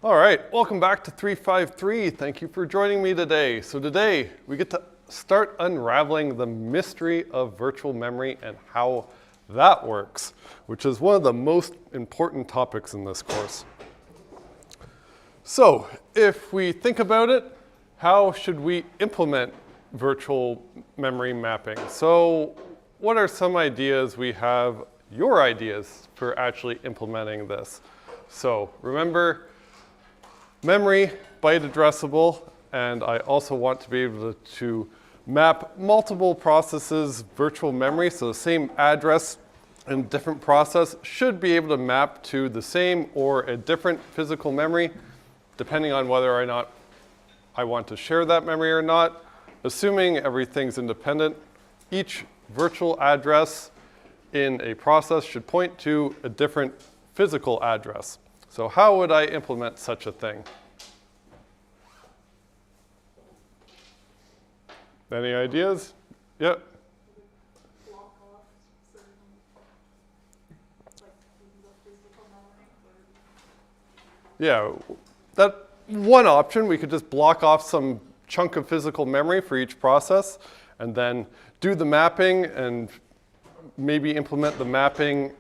All right, welcome back to 353. Thank you for joining me today. So today we get to start unraveling the mystery of virtual memory and how that works, which is one of the most important topics in this course. So if we think about it, how should we implement virtual memory mapping? So what are some ideas we have, your ideas, for actually implementing this? So remember, memory, byte addressable, and I also want to be able to map multiple processes virtual memory, so the same address and different process should be able to map to the same or a different physical memory, depending on whether or not I want to share that memory or not. Assuming everything's independent, each virtual address in a process should point to a different physical address. So how would I implement such a thing? Any ideas? Yep. Block off certain, like the physical memory. Yeah, that one option, we could just block off some chunk of physical memory for each process and then do the mapping and maybe implement the mapping.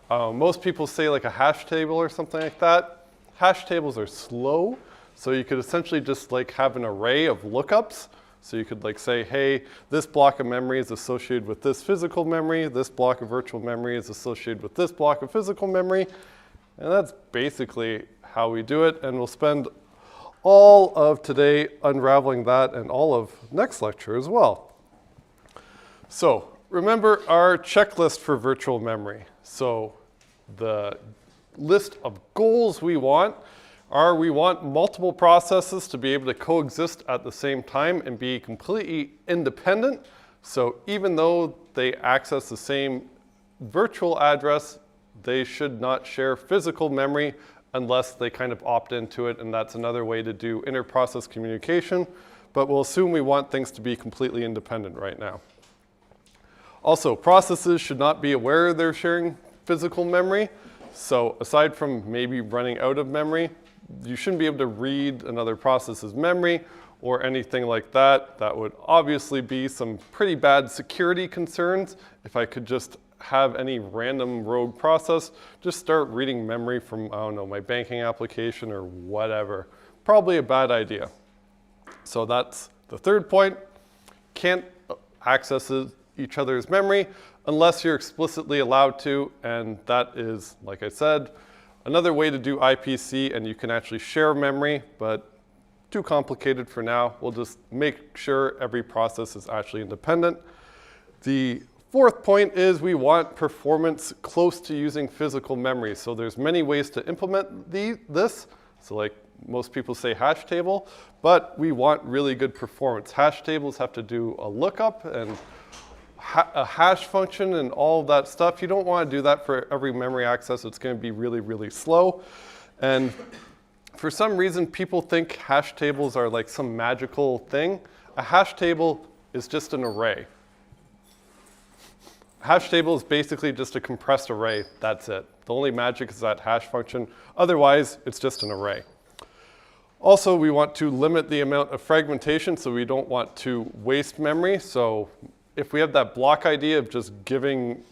Most people say like a hash table or something like that. Hash tables are slow, so you could essentially just like have an array of lookups. So you could like say, hey, this block of memory is associated with this physical memory, this block of virtual memory is associated with this block of physical memory, and that's basically how we do it, and we'll spend all of today unraveling that and all of next lecture as well. So remember our checklist for virtual memory. So the list of goals we want are we want multiple processes to be able to coexist at the same time and be completely independent. So even though they access the same virtual address, they should not share physical memory unless they kind of opt into it, and that's another way to do inter-process communication. But we'll assume we want things to be completely independent right now. Also, processes should not be aware they're sharing physical memory. So aside from maybe running out of memory, you shouldn't be able to read another process's memory or anything like that. That would obviously be some pretty bad security concerns. If I could just have any random rogue process just start reading memory from, I don't know, my banking application or whatever. Probably a bad idea. So that's the third point. Can't access each other's memory unless you're explicitly allowed to, and that is, like I said, another way to do IPC, and you can actually share memory, but too complicated for now. We'll just make sure every process is actually independent. The fourth point is we want performance close to using physical memory. So there's many ways to implement this. So like most people say hash table, but we want really good performance. Hash tables have to do a lookup and a hash function and all of that stuff. You don't want to do that for every memory access. It's going to be really, really slow. And for some reason, people think hash tables are like some magical thing. A hash table is just an array. Hash table is basically just a compressed array. That's it. The only magic is that hash function. Otherwise, it's just an array. Also, we want to limit the amount of fragmentation, so we don't want to waste memory. So if we have that block idea of just giving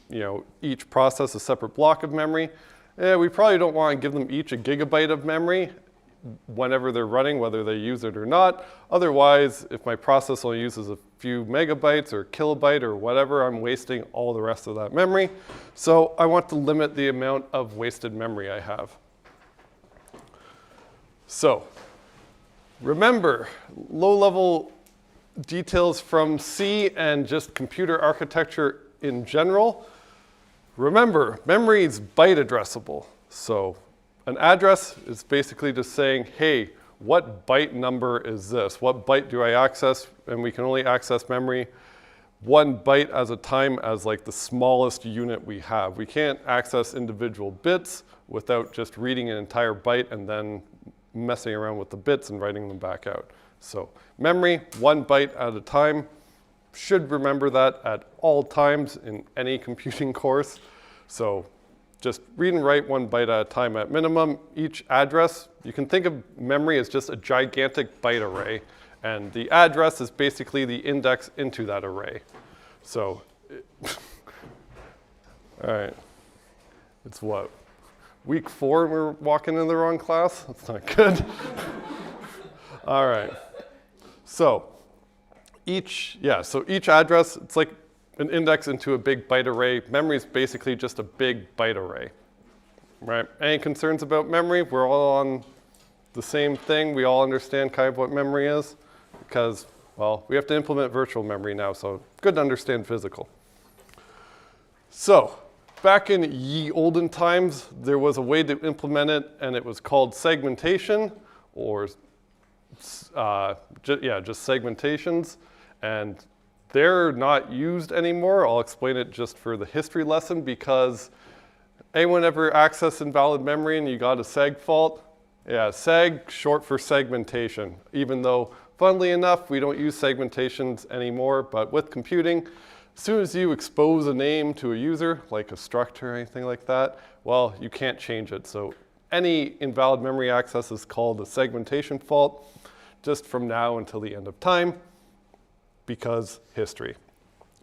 each process a separate block of memory, we probably don't want to give them each a gigabyte of memory whenever they're running, whether they use it or not. Otherwise, if my process only uses a few megabytes or kilobyte or whatever, I'm wasting all the rest of that memory. So I want to limit the amount of wasted memory I have. So remember, low-level details from C and just computer architecture in general. Remember, memory is byte addressable. So an address is basically just saying, hey, what byte number is this? What byte do I access? And we can only access memory 1 byte at a time as like the smallest unit we have. We can't access individual bits without just reading an entire byte and then messing around with the bits and writing them back out. So memory, 1 byte at a time. Should remember that at all times in any computing course. So just read and write 1 byte at a time at minimum. Each address, you can think of memory as just a gigantic byte array. And the address is basically the index into that array. So, all right. It's what? Week 4 and we're walking in the wrong class? That's not good. All right. So each address, it's like an index into a big byte array. Memory is basically just a big byte array, right? Any concerns about memory? We're all on the same thing. We all understand kind of what memory is because, well, we have to implement virtual memory now, so good to understand physical. So back in ye olden times, there was a way to implement it, and it was called segmentation, or just segmentations. And they're not used anymore. I'll explain it just for the history lesson, because anyone ever accessed invalid memory and you got a seg fault? Yeah, seg, short for segmentation. Even though, funnily enough, we don't use segmentations anymore, but with computing, as soon as you expose a name to a user, like a struct or anything like that, well, you can't change it. So any invalid memory access is called a segmentation fault, just from now until the end of time, because history.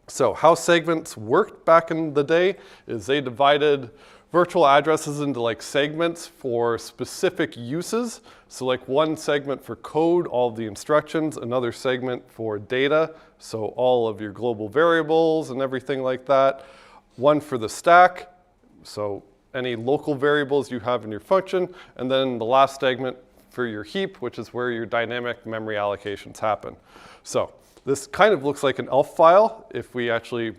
So how segments worked back in the day is they divided virtual addresses into like segments for specific uses. So like one segment for code, all of the instructions, another segment for data, so all of your global variables and everything like that. One for the stack, so any local variables you have in your function, and then the last segment for your heap, which is where your dynamic memory allocations happen. So this kind of looks like an ELF file. If we actually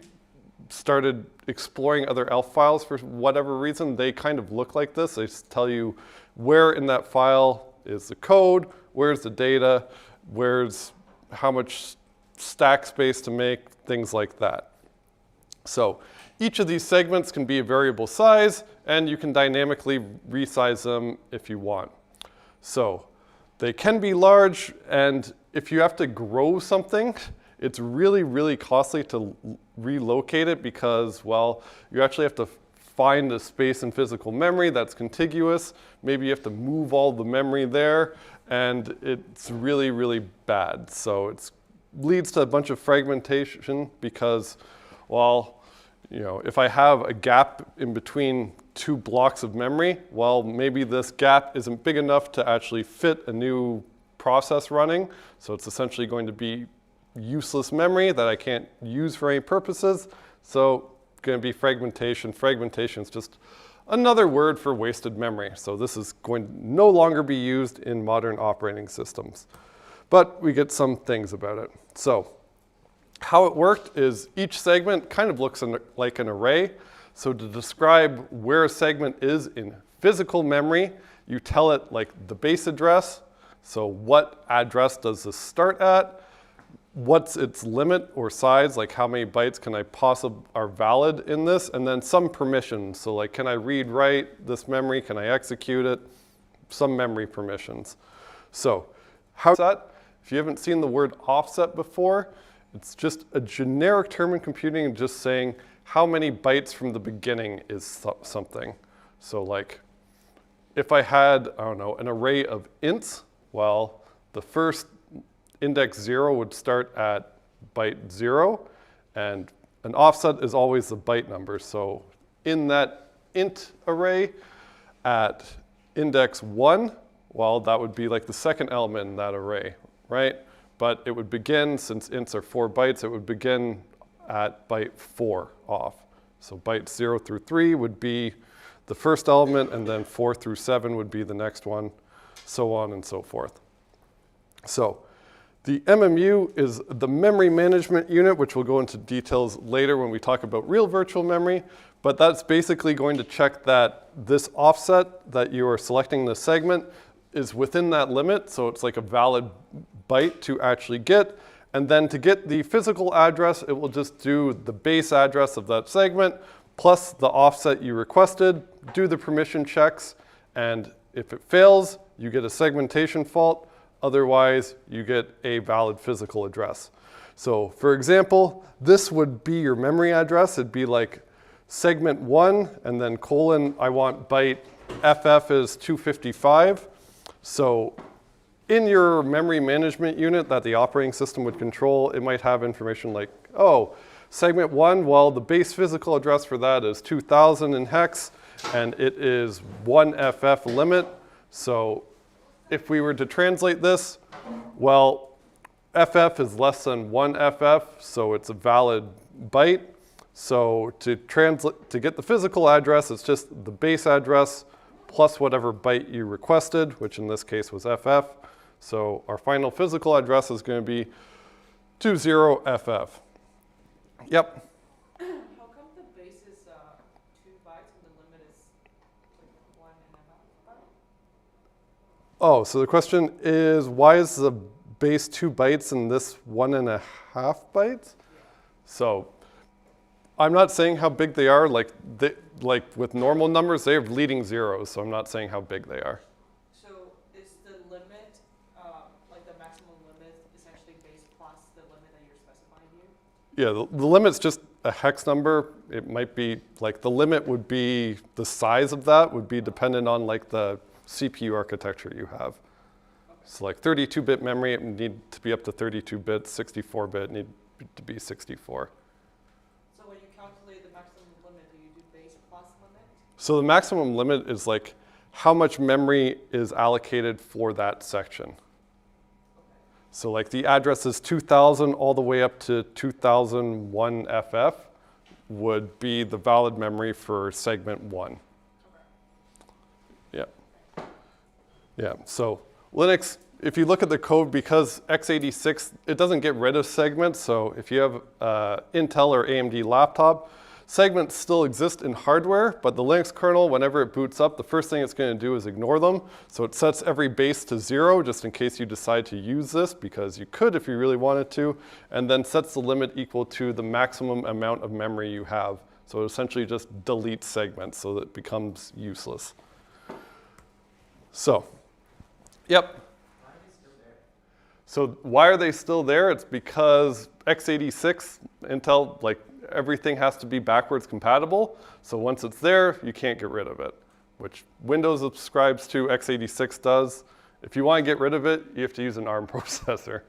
started exploring other ELF files for whatever reason, they kind of look like this. They just tell you where in that file is the code, where's the data, where's how much stack space to make, things like that. So each of these segments can be a variable size, and you can dynamically resize them if you want. So they can be large, and if you have to grow something, it's really, really costly to relocate it because, well, you actually have to find a space in physical memory that's contiguous. Maybe you have to move all the memory there, and it's really, really bad. So it leads to a bunch of fragmentation because, well, you know, if I have a gap in between 2 blocks of memory, well, maybe this gap isn't big enough to actually fit a new process running. So it's essentially going to be useless memory that I can't use for any purposes. So it's going to be fragmentation. Fragmentation is just another word for wasted memory. So this is going to no longer be used in modern operating systems. But we get some things about it. So how it worked is each segment kind of looks like an array. So to describe where a segment is in physical memory, you tell it like the base address. So what address does this start at? What's its limit or size? Like how many bytes can I possibly are valid in this? And then some permissions. So like, can I read, write this memory? Can I execute it? Some memory permissions. So how that? If you haven't seen the word offset before, it's just a generic term in computing just saying how many bytes from the beginning is something. So like, if I had, I don't know, an array of ints, well, the first index 0 would start at byte 0, and an offset is always the byte number. So in that int array at index 1, well, that would be like the second element in that array, right? But it would begin, since ints are 4 bytes, it would begin at byte 4 off. So bytes 0 through 3 would be the first element, and then 4 through 7 would be the next one, so on and so forth. So the MMU is the memory management unit, which we'll go into details later when we talk about real virtual memory. But that's basically going to check that this offset that you are selecting the segment is within that limit. So it's like a valid byte to actually get. And then to get the physical address, it will just do the base address of that segment plus the offset you requested, do the permission checks, and if it fails, you get a segmentation fault. Otherwise, you get a valid physical address. So for example, this would be your memory address. It'd be like segment 1, and then colon, I want byte FF is 255. So in your memory management unit that the operating system would control, it might have information like, oh, segment 1, well, the base physical address for that is 2000 in hex, and it is 1 FF limit. So if we were to translate this, well, FF is less than 1 FF, so it's a valid byte. So to get the physical address, it's just the base address plus whatever byte you requested, which in this case was FF. So our final physical address is going to be 20FF. Yep. How come the base is 2 bytes and the limit is like 1.5 bytes? Oh, so the question is, why is the base 2 bytes and this 1.5 bytes? So I'm not saying how big they are. Like with normal numbers, they have leading zeros, so I'm not saying how big they are. So is the limit, like the maximum limit, essentially base plus the limit that you're specifying here? Yeah, the limit's just a hex number. It might be, like the limit would be, the size of that would be dependent on like the CPU architecture you have. Okay. So like 32-bit memory, it would need to be up to 32 bits, 64-bit need to be 64. So when you calculate the maximum limit, do you do base plus limit? So the maximum limit is like how much memory is allocated for that section. Okay. So like the address is 2000 all the way up to 2001 FF would be the valid memory for segment 1. Okay. Yeah. Yeah, so Linux, if you look at the code, because x86, it doesn't get rid of segments. So if you have Intel or AMD laptop, segments still exist in hardware, but the Linux kernel, whenever it boots up, the first thing it's going to do is ignore them. So it sets every base to 0, just in case you decide to use this, because you could if you really wanted to, and then sets the limit equal to the maximum amount of memory you have. So it essentially just deletes segments so that it becomes useless. So, yep. So why are they still there? It's because x86, Intel, like everything has to be backwards compatible. So once it's there, you can't get rid of it, which Windows subscribes to, x86 does. If you want to get rid of it, you have to use an ARM processor.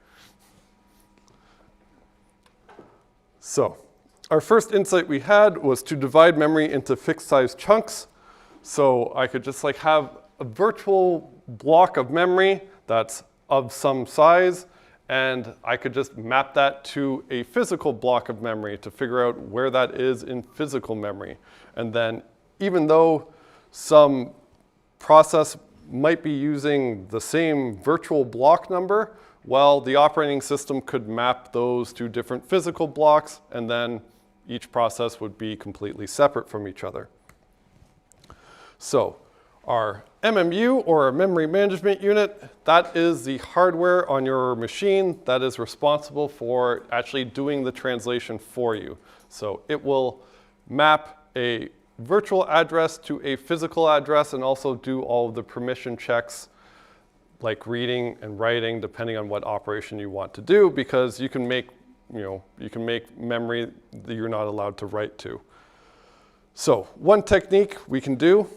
So our first insight we had was to divide memory into fixed size chunks. So I could just like have a virtual block of memory that's of some size, and I could just map that to a physical block of memory to figure out where that is in physical memory. And then even though some process might be using the same virtual block number, well, the operating system could map those to different physical blocks, and then each process would be completely separate from each other. So our MMU, or a memory management unit, that is the hardware on your machine that is responsible for actually doing the translation for you. So it will map a virtual address to a physical address and also do all of the permission checks like reading and writing depending on what operation you want to do, because you can make, you can make memory that you're not allowed to write to. So one technique we can do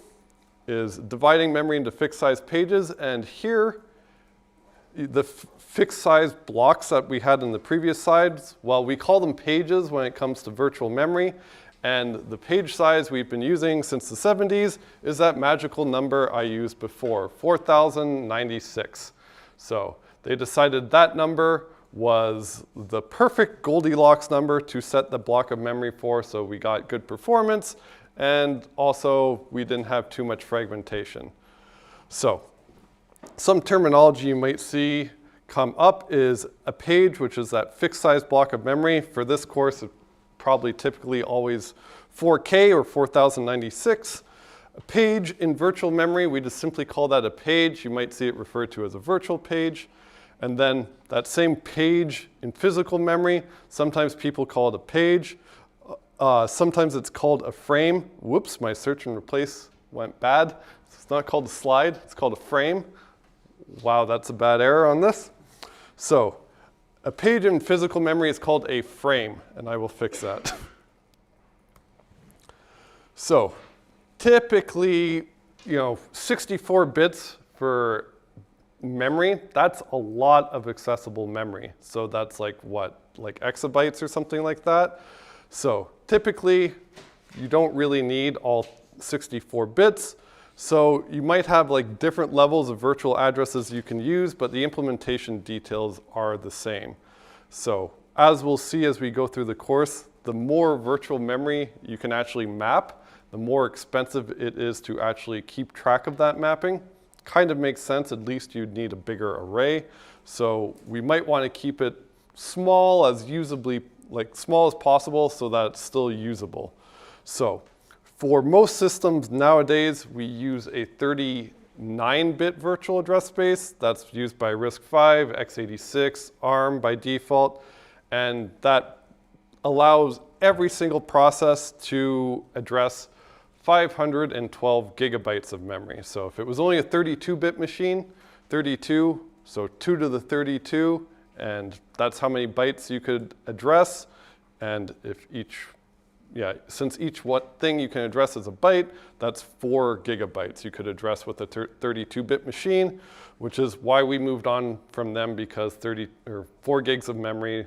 is dividing memory into fixed size pages, and here the fixed size blocks that we had in the previous slides, well, we call them pages when it comes to virtual memory, and the page size we've been using since the 70s is that magical number I used before, 4096. So they decided that number was the perfect Goldilocks number to set the block of memory for, so we got good performance, and also we didn't have too much fragmentation. So some terminology you might see come up is a page, which is that fixed size block of memory. For this course, it's probably typically always 4K or 4096. A page in virtual memory, we just simply call that a page. You might see it referred to as a virtual page. And then that same page in physical memory, sometimes people call it a page. Sometimes it's called a frame. Whoops, my search and replace went bad. It's not called a slide, it's called a frame. Wow, that's a bad error on this. So a page in physical memory is called a frame, and I will fix that. So typically, 64 bits for memory, that's a lot of accessible memory. So that's like what, like exabytes or something like that? So typically, you don't really need all 64 bits. So you might have like different levels of virtual addresses you can use, but the implementation details are the same. So as we'll see as we go through the course, the more virtual memory you can actually map, the more expensive it is to actually keep track of that mapping. Kind of makes sense, at least you'd need a bigger array. So we might want to keep it small as small as possible so that it's still usable. So for most systems nowadays, we use a 39-bit virtual address space. That's used by RISC-V, x86, ARM by default, and that allows every single process to address 512 gigabytes of memory. So if it was only a 32-bit machine, 32, so 2 to the 32, and that's how many bytes you could address. And if since each thing you can address is a byte, that's 4 gigabytes you could address with a 32-bit machine, which is why we moved on from them, because 4 gigs of memory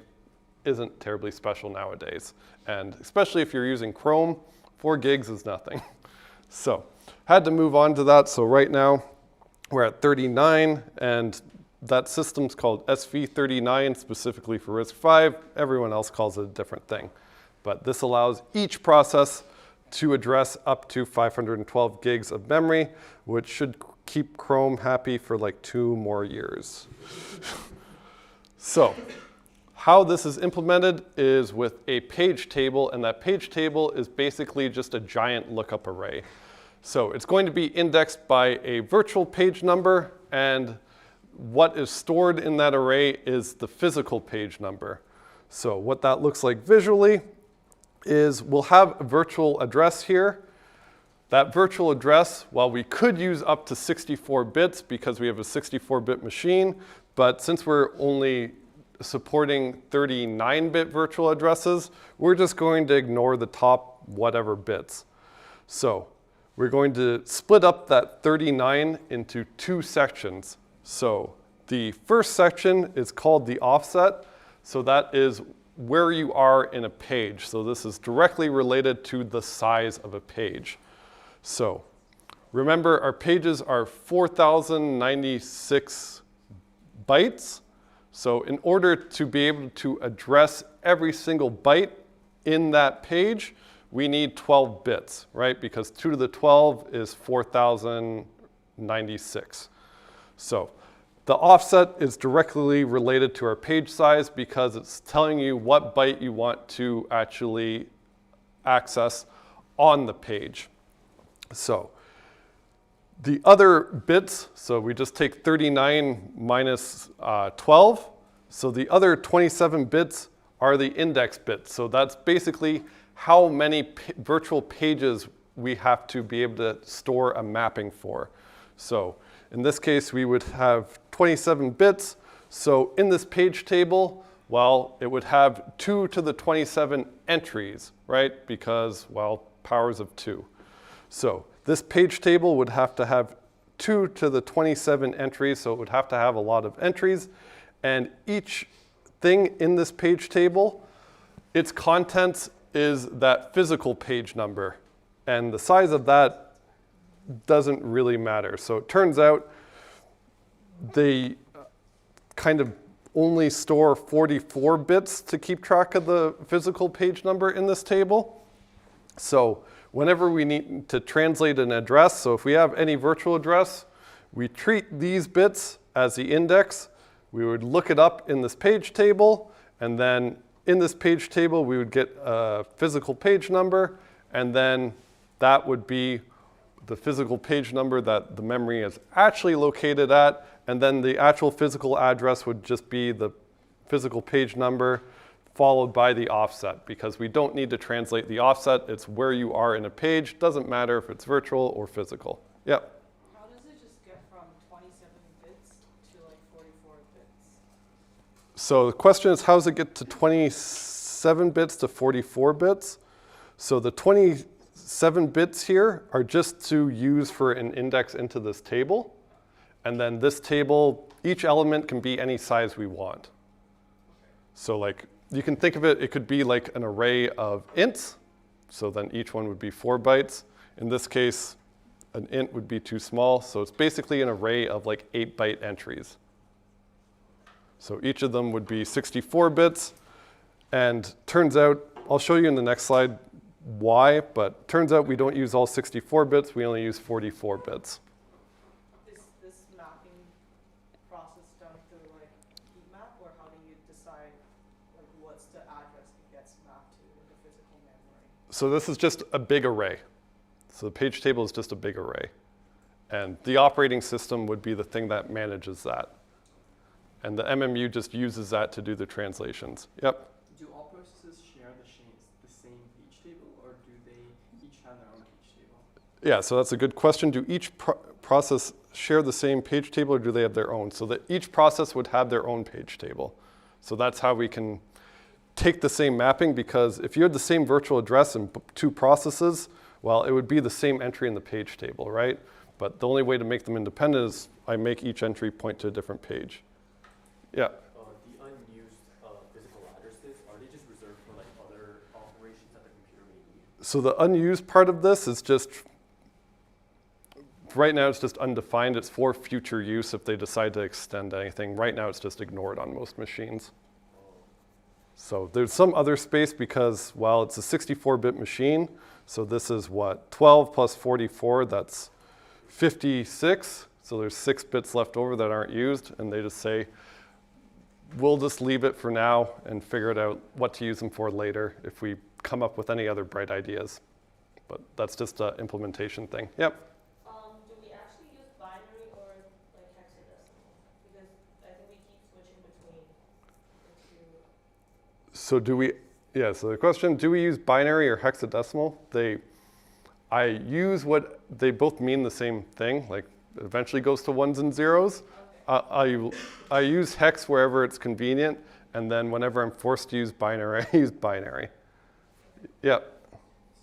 isn't terribly special nowadays. And especially if you're using Chrome, 4 gigs is nothing. So had to move on to that. So right now we're at 39, and that system's called SV39 specifically for RISC-V. Everyone else calls it a different thing. But this allows each process to address up to 512 gigs of memory, which should keep Chrome happy for like 2 more years. So how this is implemented is with a page table, and that page table is basically just a giant lookup array. So it's going to be indexed by a virtual page number, and what is stored in that array is the physical page number. So what that looks like visually is we'll have a virtual address here. That virtual address, while we could use up to 64 bits because we have a 64-bit machine, but since we're only supporting 39-bit virtual addresses, we're just going to ignore the top whatever bits. So we're going to split up that 39 into 2 sections. So the first section is called the offset. So that is where you are in a page. So this is directly related to the size of a page. So remember, our pages are 4,096 bytes. So in order to be able to address every single byte in that page, we need 12 bits, right? Because 2 to the 12 is 4,096. So the offset is directly related to our page size because it's telling you what byte you want to actually access on the page. So the other bits, so we just take 39 minus 12. So the other 27 bits are the index bits. So that's basically how many virtual pages we have to be able to store a mapping for. So in this case, we would have 27 bits. So in this page table, well, it would have 2 to the 27 entries, right? Because, well, powers of 2. So this page table would have to have 2 to the 27 entries, so it would have to have a lot of entries. And each thing in this page table, its contents is that physical page number. And the size of that doesn't really matter. So it turns out they kind of only store 44 bits to keep track of the physical page number in this table. So whenever we need to translate an address, so if we have any virtual address, we treat these bits as the index. We would look it up in this page table, and then in this page table, we would get a physical page number, and then that would be the physical page number that the memory is actually located at, and then the actual physical address would just be the physical page number followed by the offset, because we don't need to translate the offset. It's where you are in a page. Doesn't matter if it's virtual or physical. Yep. How does it just get from 27 bits to like 44 bits? So the question is, how does it get to 27 bits to 44 bits? So the 7 bits here are just to use for an index into this table. And then this table, each element can be any size we want. So like, you can think of it, it could be like an array of ints. So then each one would be 4 bytes. In this case, an int would be too small. So it's basically an array of like 8-byte entries. So each of them would be 64 bits. And turns out, I'll show you in the next slide why, but turns out we don't use all 64 bits, we only use 44 bits. Is this mapping process done through like heat map, or how do you decide like what's the address it gets mapped to in the physical memory? So this is just a big array. So the page table is just a big array. And the operating system would be the thing that manages that. And the MMU just uses that to do the translations. Yep. Do all processes share the same page table, or do they each have their own page table? Yeah, so that's a good question. Do each process share the same page table, or do they have their own? So that each process would have their own page table. So that's how we can take the same mapping, because if you had the same virtual address in 2 processes, well, it would be the same entry in the page table, right? But the only way to make them independent is I make each entry point to a different page. Yeah. The unused physical addresses, are they just reserved for like other operations that the computer may need? So the unused part of this is just, right now it's just undefined. It's for future use if they decide to extend anything. Right now it's just ignored on most machines. So there's some other space because, well, it's a 64-bit machine. So this is what, 12 plus 44, that's 56. So there's 6 bits left over that aren't used. And they just say, we'll just leave it for now and figure it out what to use them for later if we come up with any other bright ideas. But that's just an implementation thing. Yep. Do we actually use binary or like hexadecimal? Because I think we keep switching between the two. So do we, yeah, so the question, do we use binary or hexadecimal? I use what, they both mean the same thing, like it eventually goes to 1s and 0s. Okay. I use hex wherever it's convenient, and then whenever I'm forced to use binary, I use binary. Yep.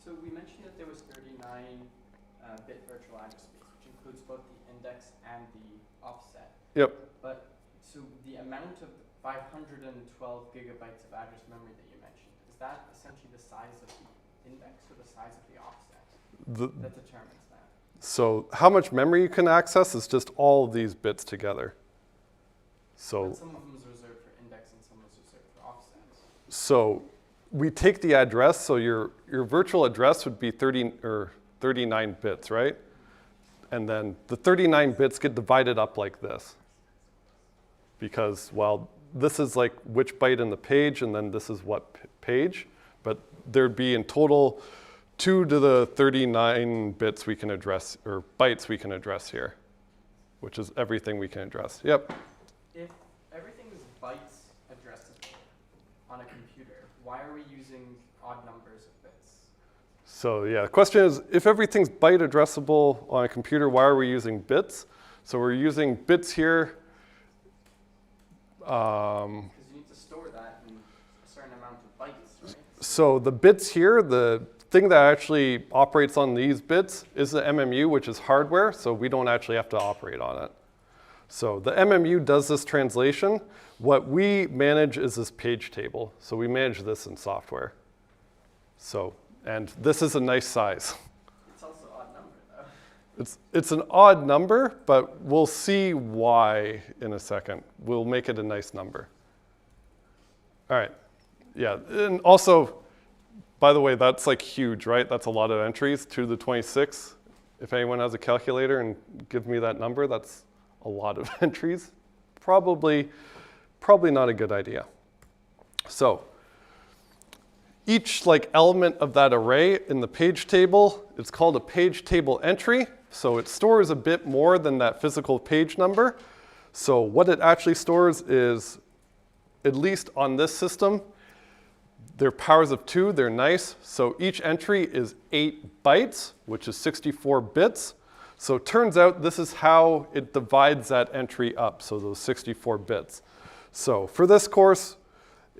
So we mentioned that there was 39-bit virtual address space, which includes both the index and the offset. Yep. But so the amount of 512 gigabytes of address memory that you mentioned, is that essentially the size of the index or the size of the offset that determines that? So how much memory you can access is just all of these bits together. So, But some of them is reserved for index and some is reserved for offsets. so we take the address, so your virtual address would be 39 bits, right? And then the 39 bits get divided up like this. Because, well, this is like which byte in the page, and then this is what page. But there'd be in total 2 to the 39 bits we can address, or bytes we can address here, which is everything we can address. Yep. If everything is bytes addressable on a computer, why are we using odd numbers of bits? So yeah, the question is, if everything's byte addressable on a computer, why are we using bits? So we're using bits here. Because you need to store that in a certain amount of bytes, right? So the bits here, the thing that actually operates on these bits is the MMU, which is hardware, so we don't actually have to operate on it. So the MMU does this translation. What we manage is this page table. So we manage this in software. So, and this is a nice size. It's also an odd number, though. It's an odd number, but we'll see why in a second. We'll make it a nice number. All right, yeah, and also, by the way, that's like huge, right? That's a lot of entries, 2 to the 26. If anyone has a calculator and give me that number, that's a lot of entries. Probably not a good idea. So each like element of that array in the page table, it's called a page table entry. So it stores a bit more than that physical page number. So what it actually stores is, at least on this system, they're powers of 2, they're nice. So each entry is 8 bytes, which is 64 bits. So it turns out this is how it divides that entry up, so those 64 bits. So for this course,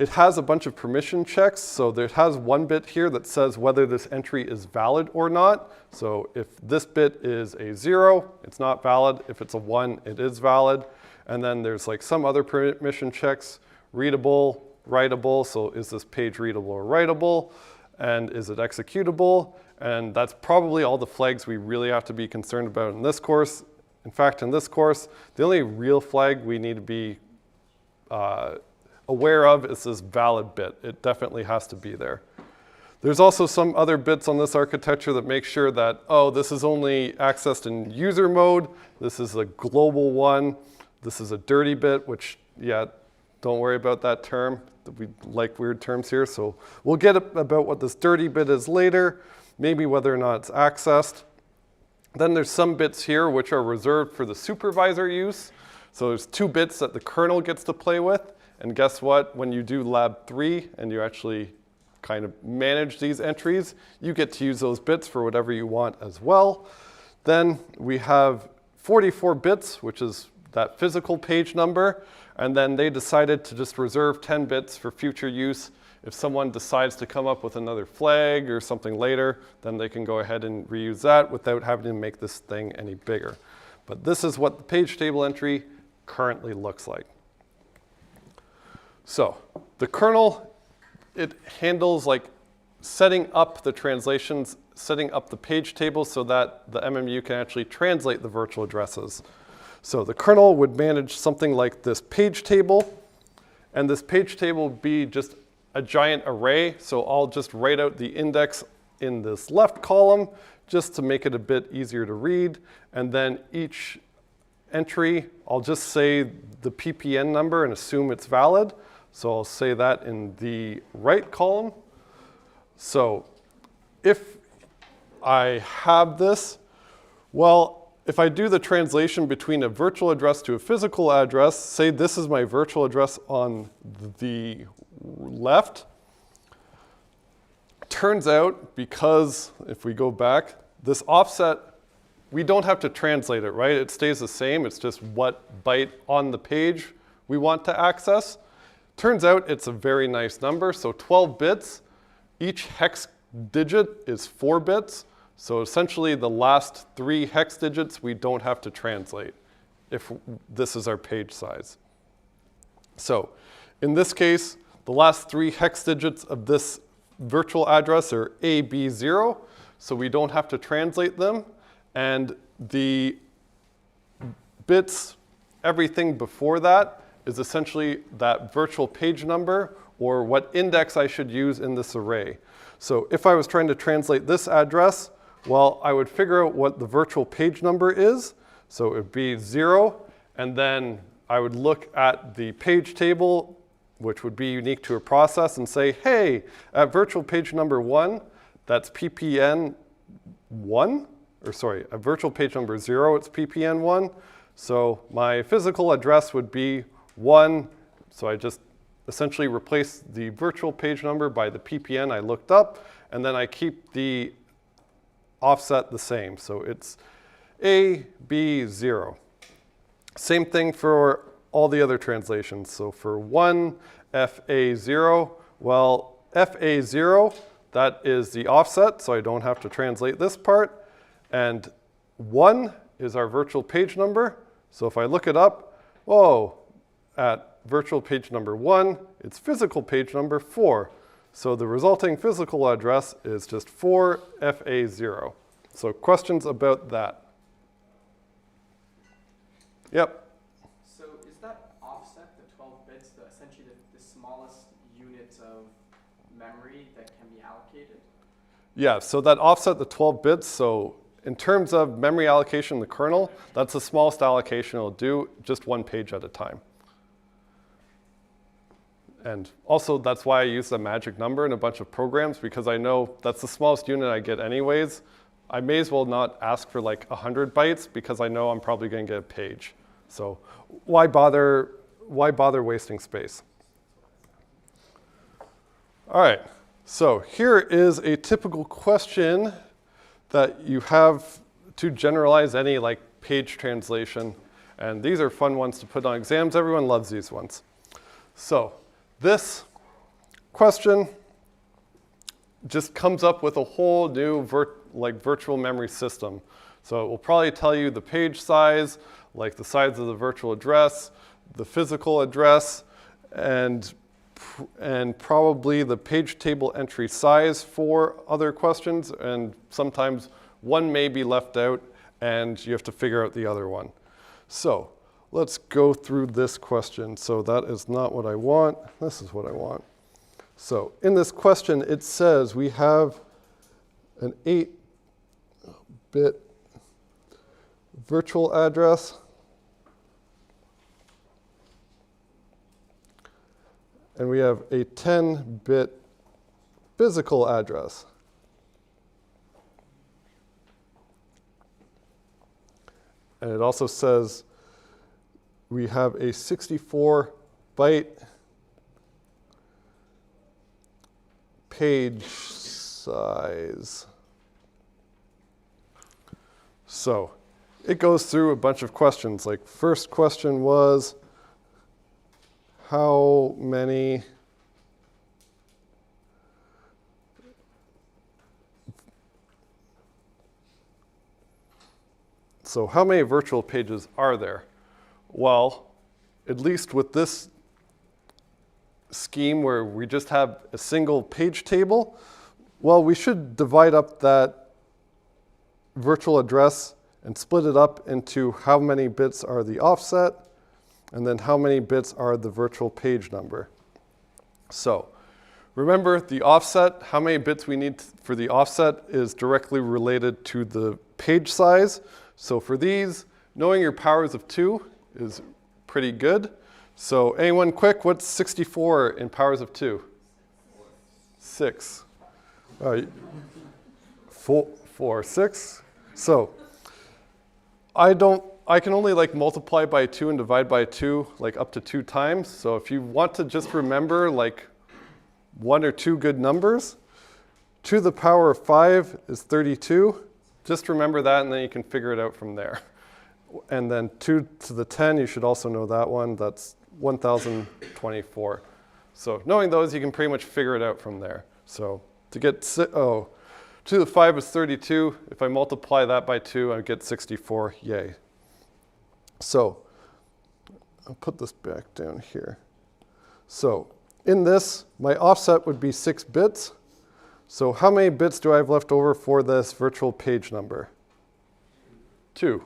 it has a bunch of permission checks. So it has one bit here that says whether this entry is valid or not. So if this bit is a 0, it's not valid. If it's a 1, it is valid. And then there's like some other permission checks, readable, writable. So is this page readable or writable? And is it executable? And that's probably all the flags we really have to be concerned about in this course. In fact, in this course, the only real flag we need to be aware of is this valid bit. It definitely has to be there. There's also some other bits on this architecture that make sure that, oh, this is only accessed in user mode. This is a global one. This is a dirty bit, which, yeah, don't worry about that term. We like weird terms here. So we'll get about what this dirty bit is later, maybe whether or not it's accessed. Then there's some bits here which are reserved for the supervisor use. So there's 2 bits that the kernel gets to play with. And guess what? When you do lab 3 and you actually kind of manage these entries, you get to use those bits for whatever you want as well. Then we have 44 bits, which is that physical page number. And then they decided to just reserve 10 bits for future use. If someone decides to come up with another flag or something later, then they can go ahead and reuse that without having to make this thing any bigger. But this is what the page table entry currently looks like. So the kernel, it handles like setting up the translations, setting up the page table so that the MMU can actually translate the virtual addresses. So the kernel would manage something like this page table, and this page table would be just a giant array. So I'll just write out the index in this left column just to make it a bit easier to read. And then each entry, I'll just say the PPN number and assume it's valid. So I'll say that in the right column. So if I have this, well, if I do the translation between a virtual address to a physical address, say this is my virtual address on the left, turns out, because if we go back, this offset, we don't have to translate it, right? It stays the same. It's just what byte on the page we want to access. Turns out it's a very nice number. So 12 bits, each hex digit is 4 bits. So essentially the last 3 hex digits we don't have to translate if this is our page size. So in this case, the last 3 hex digits of this virtual address are A, B, 0. So we don't have to translate them. And the bits, everything before that, is essentially that virtual page number or what index I should use in this array. So if I was trying to translate this address, well, I would figure out what the virtual page number is. So it would be 0, and then I would look at the page table, which would be unique to a process, and say, hey, at virtual page number 1, that's PPN 1, or sorry, at virtual page number 0, it's PPN 1. So my physical address would be 1, so I just essentially replace the virtual page number by the PPN I looked up, and then I keep the offset the same. So it's A, B, 0. Same thing for all the other translations. So for 1, FA0, well, FA0, that is the offset, so I don't have to translate this part. And 1 is our virtual page number. So if I look it up, whoa, at virtual page number 1, it's physical page number 4. So the resulting physical address is just 4FA0. So questions about that? Yep. So is that offset, the 12 bits, essentially the smallest unit of memory that can be allocated? Yeah, so that offset, the 12 bits, so in terms of memory allocation in the kernel, that's the smallest allocation it'll do, just 1 page at a time. And also, that's why I use the magic number in a bunch of programs, because I know that's the smallest unit I get anyways. I may as well not ask for like 100 bytes, because I know I'm probably going to get a page. So why bother wasting space? All right, so here is a typical question that you have to generalize any like page translation. And these are fun ones to put on exams. Everyone loves these ones. So this question just comes up with a whole new virtual memory system. So it will probably tell you the page size, like the size of the virtual address, the physical address, and probably the page table entry size for other questions, and sometimes one may be left out and you have to figure out the other one. So let's go through this question. So that is not what I want. This is what I want. So in this question, it says we have an 8-bit virtual address and we have a 10-bit physical address. And it also says we have a 64-byte page size. So it goes through a bunch of questions. Like first question was, how many virtual pages are there? Well, at least with this scheme where we just have a single page table, well, we should divide up that virtual address and split it up into how many bits are the offset and then how many bits are the virtual page number. So remember the offset, how many bits we need for the offset is directly related to the page size. So for these, knowing your powers of 2 is pretty good. So anyone quick, what's 64 in powers of 2? 6. 4, 6. So I can only like multiply by 2 and divide by 2 like up to 2 times. So if you want to just remember like 1 or 2 good numbers, 2 to the power of 5 is 32. Just remember that and then you can figure it out from there. And then 2 to the 10, you should also know that one. That's 1024. So knowing those, you can pretty much figure it out from there. So to get, 2 to the 5 is 32. If I multiply that by 2, I get 64. Yay. So I'll put this back down here. So in this, my offset would be 6 bits. So how many bits do I have left over for this virtual page number? 2.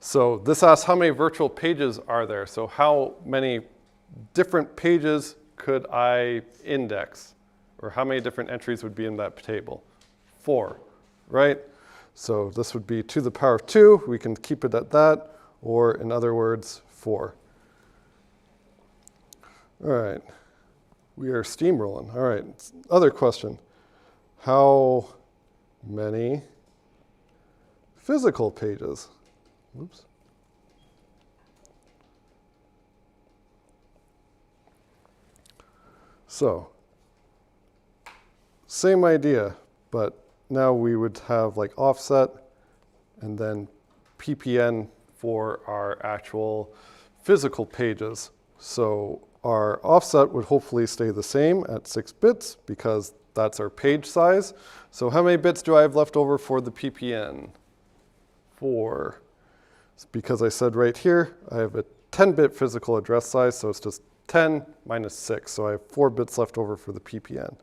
So this asks how many virtual pages are there? So how many different pages could I index? Or how many different entries would be in that table? 4, right? So this would be 2 to the power of 2. We can keep it at that. Or in other words, 4. All right. We are steamrolling. All right. Other question. How many physical pages? Oops. So, same idea, but now we would have like offset and then ppn for our actual physical pages. So our offset would hopefully stay the same at 6 bits because that's our page size. So how many bits do I have left over for the ppn? 4. It's because I said right here, I have a 10-bit physical address size, so it's just 10 minus 6. So I have 4 bits left over for the ppn.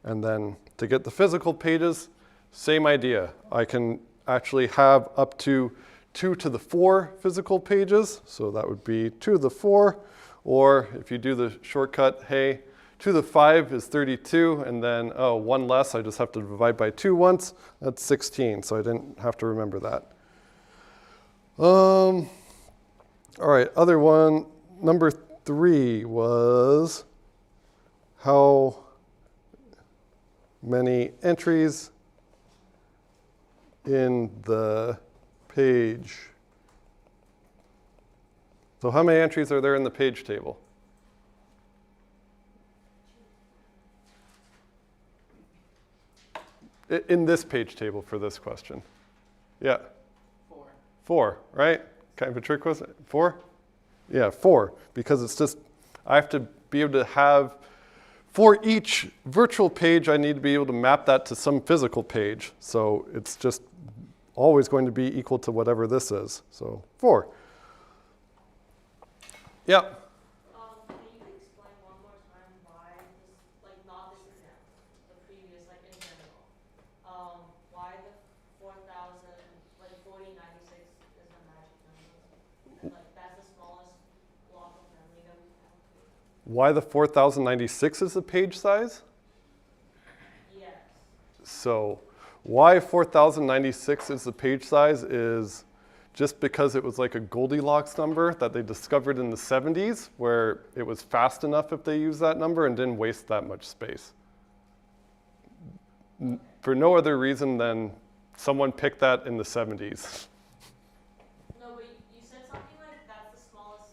And then to get the physical pages, same idea. I can actually have up to 2 to the 4 physical pages. So that would be 2 to the 4. Or if you do the shortcut, hey, 2 to the 5 is 32. And then, 1 less, I just have to divide by 2 once. That's 16. So I didn't have to remember that. All right, other one. Number 3 was how many entries in the page. So how many entries are there in the page table? In this page table for this question. Yeah. 4. 4, right? Kind of a trick question. 4? Yeah, 4, because it's just I have to be able to have, for each virtual page, I need to be able to map that to some physical page. So it's just always going to be equal to whatever this is. So 4. Yep. Can you explain one more time why this, like not this example, the previous, like in general, why the 4,000, like 4096 is a magic number? And like that's the smallest block of memory that we have. Why the 4096 is the page size? Yes. So why 4096 is the page size is just because it was like a Goldilocks number that they discovered in the 70s, where it was fast enough if they used that number and didn't waste that much space. For no other reason than someone picked that in the 70s. No, but you said something like that's the smallest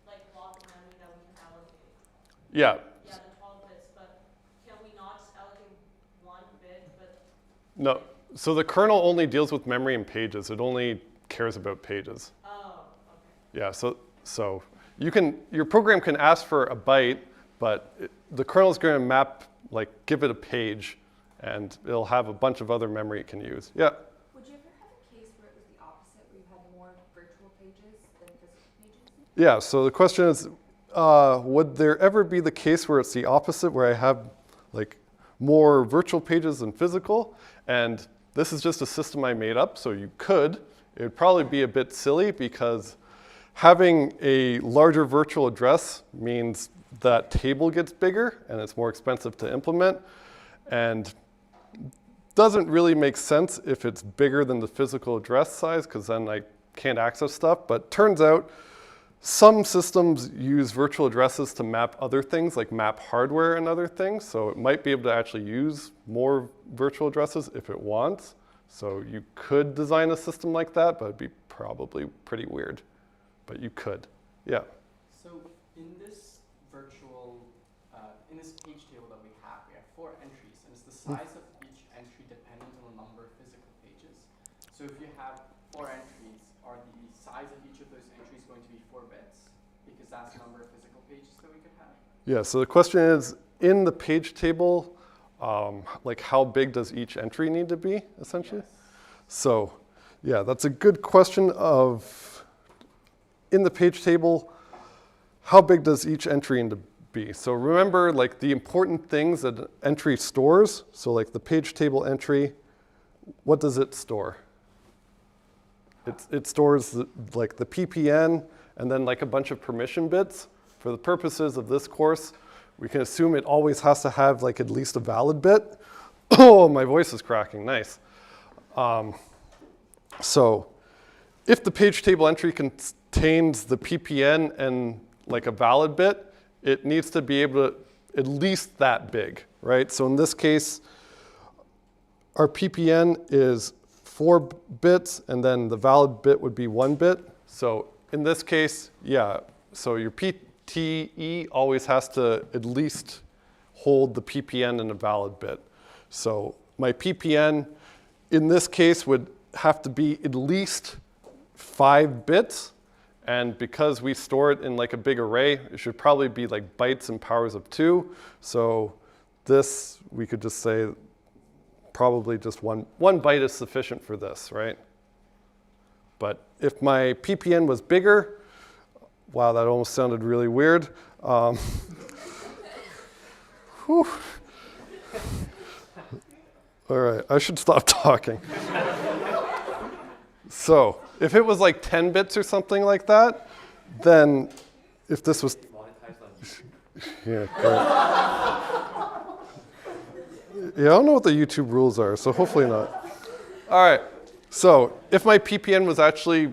like block of memory that we can allocate. Yeah, Yeah, the 12 bits, but can we not just allocate 1 bit, but no. So the kernel only deals with memory and pages. It only cares about pages. oh, okay. Yeah, so you can, your program can ask for a byte, but the kernel is going to map, like give it a page, and it'll have a bunch of other memory it can use. Yeah. Would you ever have a case where it was the opposite, where you had more virtual pages than physical pages? Yeah, so the question is, would there ever be the case where it's the opposite, where I have like more virtual pages than physical? And this is just a system I made up, so you could. It would probably be a bit silly because having a larger virtual address means that table gets bigger and it's more expensive to implement, and doesn't really make sense if it's bigger than the physical address size, because then I can't access stuff. But turns out some systems use virtual addresses to map other things, like map hardware and other things. So it might be able to actually use more virtual addresses if it wants. So you could design a system like that, but it'd be probably pretty weird. But you could, yeah. So in this virtual, in this page table that we have 4 entries, and it's the size of each entry depending on the number of physical pages. So if you have 4 entries, are the size of each of those entries going to be 4 bits? Because that's the number of physical pages that we could have? Yeah, so the question is, in the page table, like how big does each entry need to be, essentially? Yes. So, yeah, that's a good question of, in the page table, how big does each entry need to be? So remember, like the important things that an entry stores, so like the page table entry, what does it store? It stores like the PPN and then like a bunch of permission bits. For the purposes of this course, we can assume it always has to have like at least a valid bit. Oh, my voice is cracking, nice. So if the page table entry contains the PPN and like a valid bit, it needs to be able to at least that big, right? So in this case, our PPN is 4 bits, and then the valid bit would be 1 bit. So in this case, yeah, so your PTE always has to at least hold the PPN and a valid bit. So my PPN in this case would have to be at least 5 bits. And because we store it in like a big array, it should probably be like bytes and powers of 2. So this, we could just say probably just one byte is sufficient for this, right? But if my PPN was bigger, wow, that almost sounded really weird. Whew. All right, I should stop talking. So if it was like 10 bits or something like that, then if this was, Monetized on YouTube. yeah, great. Yeah, I don't know what the YouTube rules are, so hopefully not. All right, so if my PPN was actually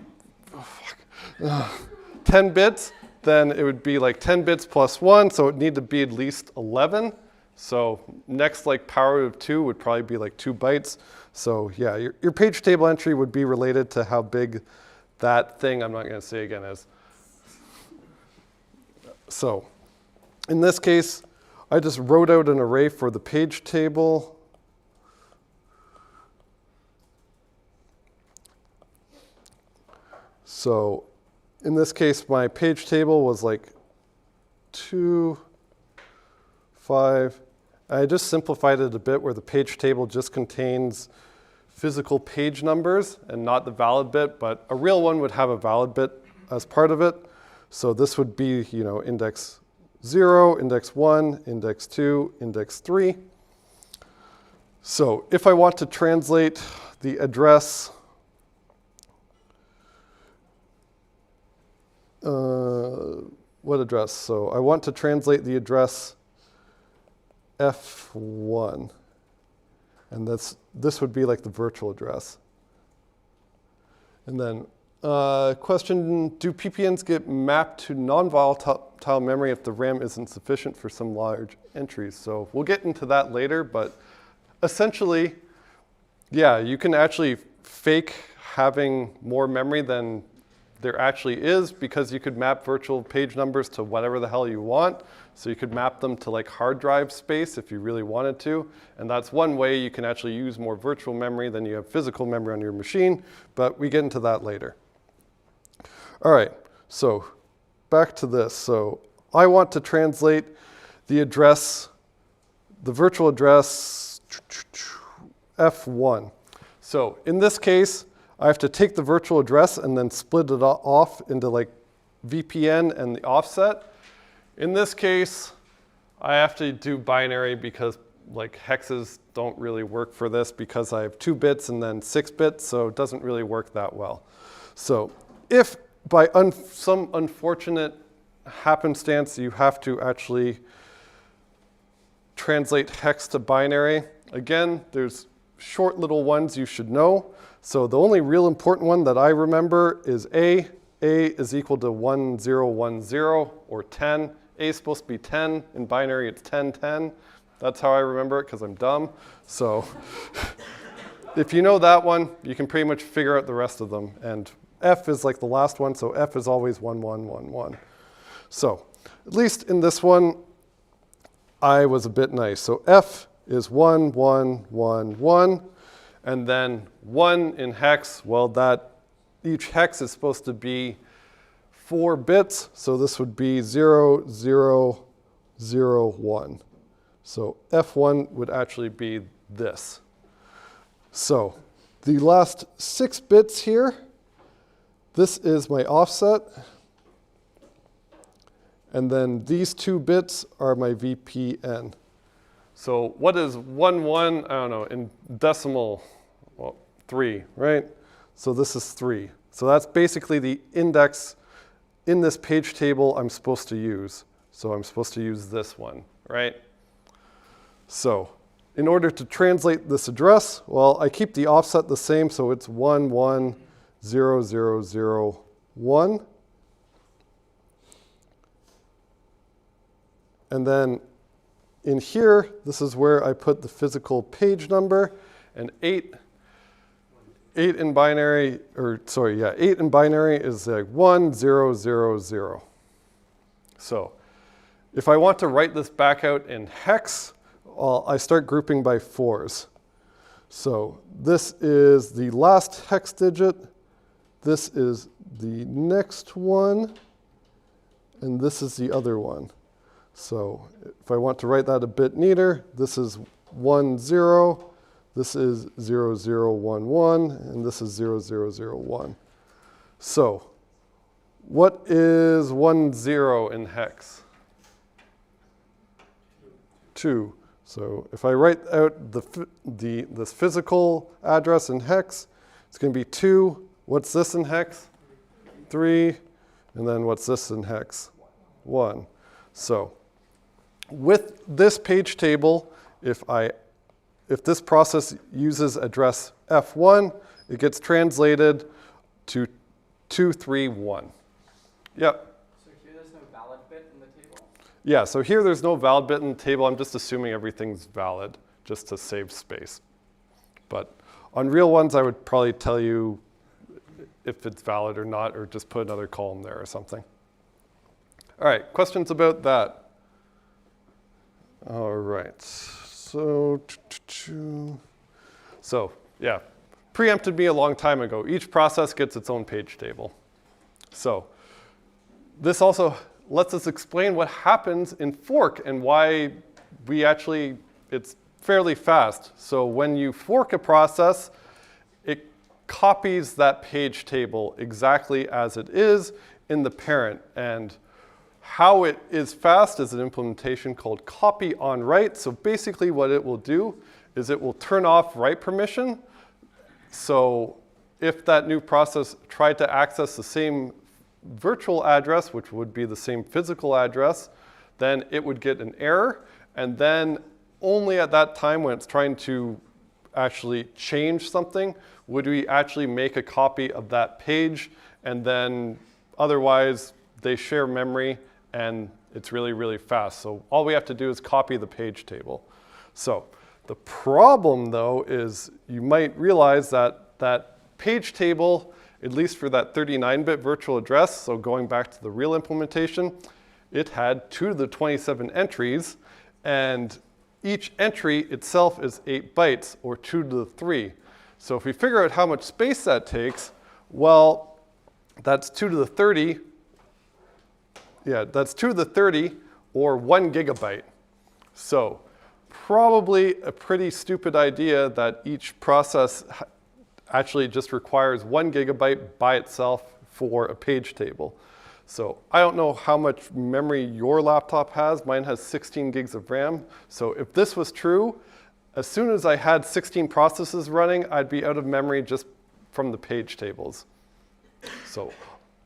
10 bits, then it would be like 10 bits plus 1, so it would need to be at least 11. So next like power of 2 would probably be like 2 bytes. So yeah, your page table entry would be related to how big that thing, I'm not going to say again, is. So in this case, I just wrote out an array for the page table. So in this case, my page table was like 2, 5. I just simplified it a bit where the page table just contains physical page numbers and not the valid bit, but a real one would have a valid bit as part of it. So this would be, you know, index 0, index 1, index 2, index 3. So if I want to translate the address, what address? So I want to translate the address F1. And this would be like the virtual address. And then question, do PPNs get mapped to non-volatile memory if the RAM isn't sufficient for some large entries? So we'll get into that later, but essentially, yeah, you can actually fake having more memory than there actually is because you could map virtual page numbers to whatever the hell you want. So you could map them to like hard drive space if you really wanted to. And that's one way you can actually use more virtual memory than you have physical memory on your machine, but we get into that later. All right, so back to this. So I want to translate the address, the virtual address F1. So in this case, I have to take the virtual address and then split it off into like VPN and the offset. In this case, I have to do binary because like hexes don't really work for this because I have 2 bits and then 6 bits, so it doesn't really work that well. So if by some unfortunate happenstance you have to actually translate hex to binary, again, there's short little ones you should know. So the only real important one that I remember is A. A is equal to 1010 or 10. A is supposed to be 10. In binary, it's 1010. That's how I remember it because I'm dumb. So if you know that one, you can pretty much figure out the rest of them. And F is like the last one, so F is always 1111. So at least in this one, I was a bit nice. So F is 1111. And then 1 in hex, well, that each hex is supposed to be 4 bits. So this would be 0, 0, 0, 1. So F1 would actually be this. So the last 6 bits here, this is my offset. And then these 2 bits are my VPN. So what is 1, 1, I don't know, in decimal, well, 3, right? So this is 3. So that's basically the index in this page table I'm supposed to use. So I'm supposed to use this one, right? So in order to translate this address, well, I keep the offset the same, so it's 1, 1, 0, 0, 0, 1. And then in here, this is where I put the physical page number, and 8 in binary, or sorry, yeah, 8 in binary is like 1, 0, 0, 0. So if I want to write this back out in hex, I start grouping by 4s. So this is the last hex digit, this is the next one, and this is the other one. So if I want to write that a bit neater, this is 1, 0, this is 0, 0, 1, 1, and this is 0, 0, 0, 1. So what is 1, 0 in hex? 2. So if I write out this physical address in hex, it's going to be 2. What's this in hex? 3. And then what's this in hex? 1. So with this page table, if this process uses address F1, it gets translated to 231. Yep. So here there's no valid bit in the table? Yeah, so here there's no valid bit in the table. I'm just assuming everything's valid just to save space. But on real ones, I would probably tell you if it's valid or not, or just put another column there or something. All right, questions about that? All right, so yeah, preempted me a long time ago. Each process gets its own page table. So this also lets us explain what happens in fork and why it's fairly fast. So when you fork a process, it copies that page table exactly as it is in the parent. And how it is fast is an implementation called copy on write. So basically what it will do is it will turn off write permission. So if that new process tried to access the same virtual address, which would be the same physical address, then it would get an error. And then only at that time when it's trying to actually change something would we actually make a copy of that page. And then otherwise, they share memory, and it's really, really fast. So all we have to do is copy the page table. So the problem, though, is you might realize that that page table, at least for that 39-bit virtual address, so going back to the real implementation, it had 2 to the 27 entries, and each entry itself is 8 bytes, or 2 to the 3. So if we figure out how much space that takes, well, that's 2 to the 30. Yeah, that's 2 to the 30, or 1 gigabyte. So probably a pretty stupid idea that each process actually just requires 1 gigabyte by itself for a page table. So I don't know how much memory your laptop has. Mine has 16 gigs of RAM. So if this was true, as soon as I had 16 processes running, I'd be out of memory just from the page tables. So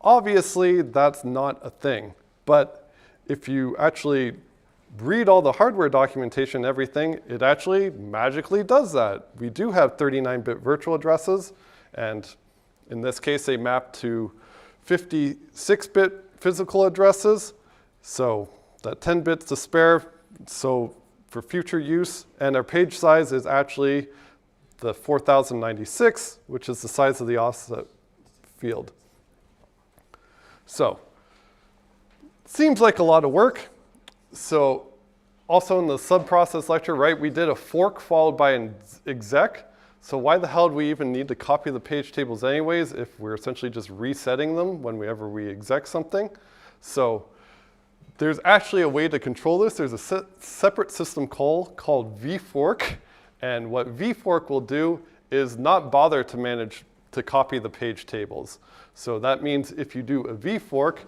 obviously, that's not a thing. But if you actually read all the hardware documentation and everything, it actually magically does that. We do have 39-bit virtual addresses, and in this case, they map to 56-bit physical addresses, so that 10 bits to spare, so for future use, and our page size is actually the 4096, which is the size of the offset field. So, seems like a lot of work. So also in the sub-process lecture, right, we did a fork followed by an exec. So why the hell do we even need to copy the page tables anyways if we're essentially just resetting them whenever we exec something? So there's actually a way to control this. There's a separate system call called vfork. And what vfork will do is not bother to manage to copy the page tables. So that means if you do a vfork,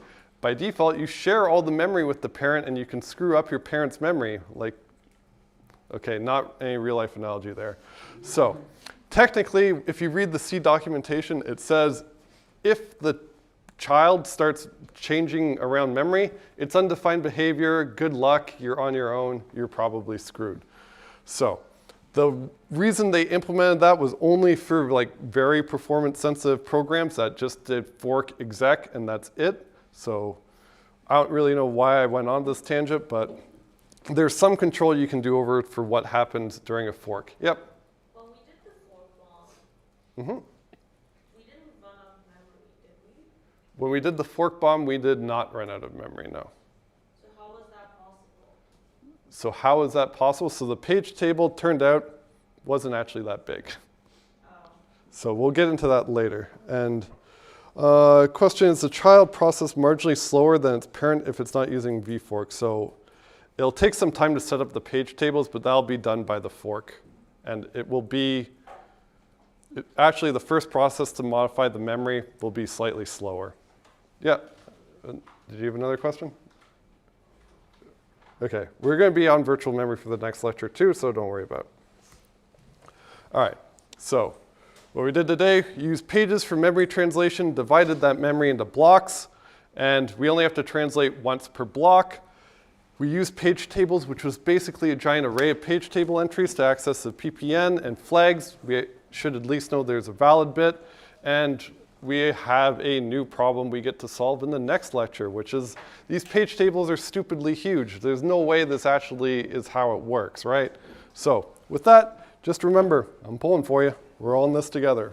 by default, you share all the memory with the parent, and you can screw up your parent's memory. Like, okay, not any real-life analogy there. So technically, if you read the C documentation, it says if the child starts changing around memory, it's undefined behavior, good luck, you're on your own, you're probably screwed. So the reason they implemented that was only for like very performance-sensitive programs that just did fork exec, and that's it. So I don't really know why I went on this tangent, but there's some control you can do over it for what happens during a fork. Yep. When we did the fork bomb, we didn't run out of memory, did we? When we did the fork bomb, we did not run out of memory, no. So how was that possible? So how is that possible? So the page table turned out wasn't actually that big. So we'll get into that later. And question, is the child process marginally slower than its parent if it's not using vfork? So it'll take some time to set up the page tables, but that'll be done by the fork. And it will be, actually the first process to modify the memory will be slightly slower. Yeah, did you have another question? Okay, we're gonna be on virtual memory for the next lecture too, so don't worry about it. All right, so what we did today, used pages for memory translation, divided that memory into blocks, and we only have to translate once per block. We used page tables, which was basically a giant array of page table entries to access the PPN and flags. We should at least know there's a valid bit, and we have a new problem we get to solve in the next lecture, which is these page tables are stupidly huge. There's no way this actually is how it works, right? So with that, just remember, I'm pulling for you. We're all in this together.